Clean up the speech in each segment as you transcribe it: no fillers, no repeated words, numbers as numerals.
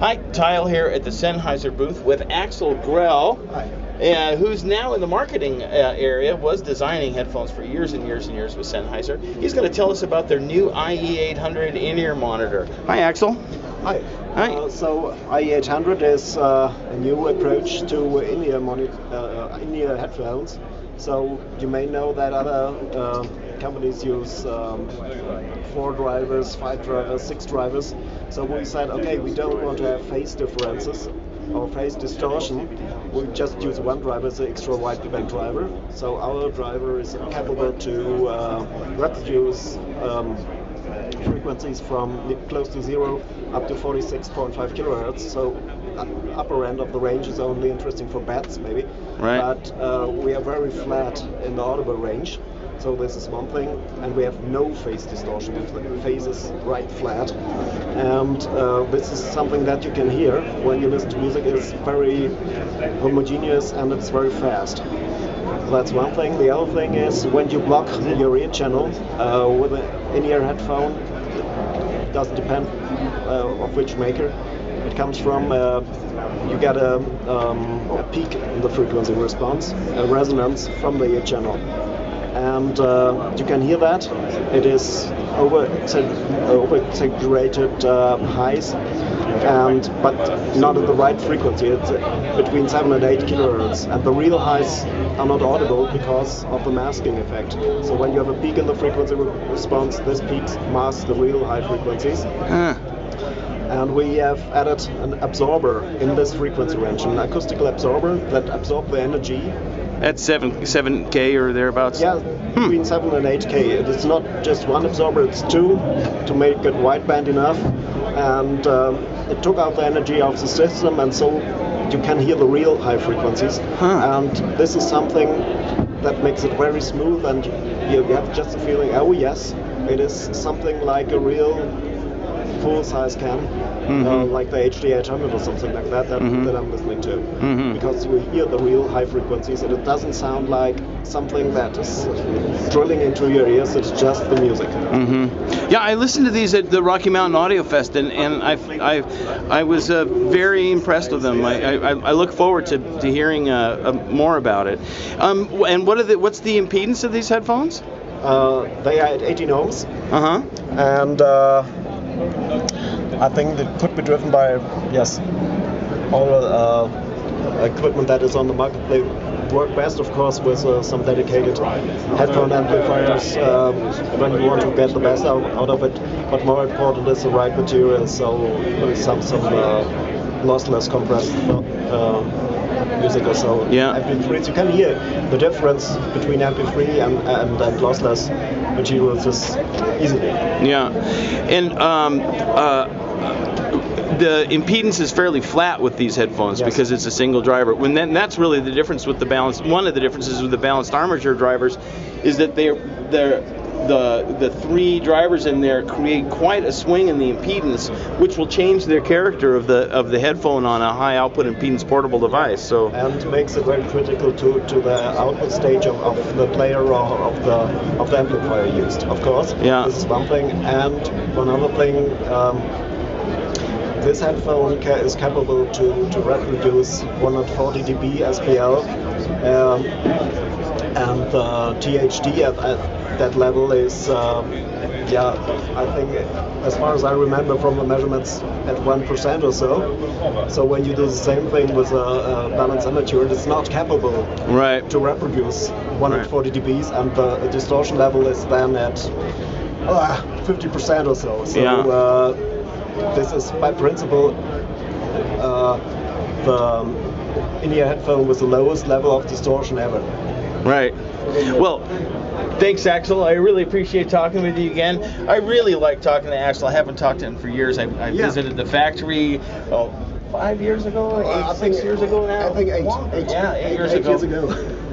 Hi, Tyle here at the Sennheiser booth with Axel Grell, who's now in the marketing area, was designing headphones for years and years and years with Sennheiser. He's going to tell us about their new IE800 in-ear monitor. Hi, Axel. Hi. Hi. So IE800 is a new approach to in-ear headphones. So you may know that other companies use 4 drivers, 5 drivers, 6 drivers. So we said, okay, we don't want to have phase differences or phase distortion. We just use one driver, the extra wideband driver. So our driver is capable to reproduce frequencies from close to 0 up to 46.5 kilohertz. So upper end of the range is only interesting for bats, maybe. Right. But we are very flat in the audible range. So this is one thing, and we have no phase distortion. The phase is right flat, and this is something that you can hear when you listen to music. It's very homogeneous and it's very fast. That's one thing. The other thing is when you block your ear channel with an in-ear headphone, it doesn't depend of which maker it comes from. You get a peak in the frequency response, a resonance from the ear channel. And you can hear that. It is over-exaggerated highs, but not at the right frequency. It's between 7 and 8 kilohertz, and the real highs are not audible because of the masking effect. So when you have a peak in the frequency response, this peak masks the real high frequencies. And we have added an absorber in this frequency range, an acoustical absorber that absorbs the energy. At 7K or thereabouts? Yeah, between 7 and 8K. It is not just one absorber, it's 2 to make it wideband enough. And it took out the energy of the system, and so you can hear the real high frequencies. And this is something that makes it very smooth, and you have just a feeling, oh yes, it is something like a real full-size cam, like the HD800 or something like that that I'm listening to. Because you hear the real high frequencies, and it doesn't sound like something that is drilling into your ears. It's just the music. Yeah, I listened to these at the Rocky Mountain Audio Fest, and I was very impressed with them. I look forward to hearing more about it. And what's the impedance of these headphones? They are at 18 ohms. And I think it could be driven by, all equipment that is on the market. They work best, of course, with some dedicated headphone amplifiers when you want to get the best out of it. But more important is the right material, so some lossless compressed music or so. Yeah. MP3s, you can hear the difference between MP3 and lossless materials just easily. Yeah, and the impedance is fairly flat with these headphones because it's a single driver. That's really the difference with the balanced. One of the differences with the balanced armature drivers is that the 3 drivers in there create quite a swing in the impedance, which will change the character of the headphone on a high output impedance portable device. So and makes it very critical to the output stage of the player or of the amplifier used. Of course, this is one thing, and one other thing. This headphone is capable to reproduce 140 dB SPL, and the THD at that level is, I think, as far as I remember from the measurements, at 1% or so. So when you do the same thing with a balanced armature, it's not capable to reproduce 140 dBs, and the distortion level is then at 50% or so. So this is by principle the in-ear headphone with the lowest level of distortion ever. Right. Well, thanks, Axel. I really appreciate talking with you again. I really like talking to Axel. I haven't talked to him for years. I visited the factory 5 years ago, 6 years ago now. I think 8 years ago.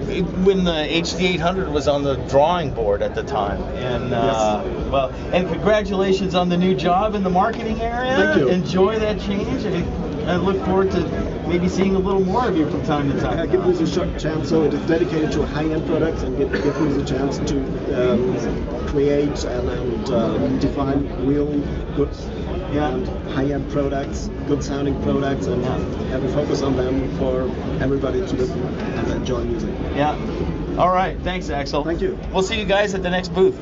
When the HD800 was on the drawing board at the time. And and congratulations on the new job in the marketing area. Thank you. Enjoy that change. I look forward to maybe seeing a little more of you from time to time. Give me the chance. So it is dedicated to high-end products, and give me the chance to create and define real good and high-end products, good sounding products, and have a focus on them for everybody to listen and enjoy music. Yeah. All right. Thanks, Axel. Thank you. We'll see you guys at the next booth.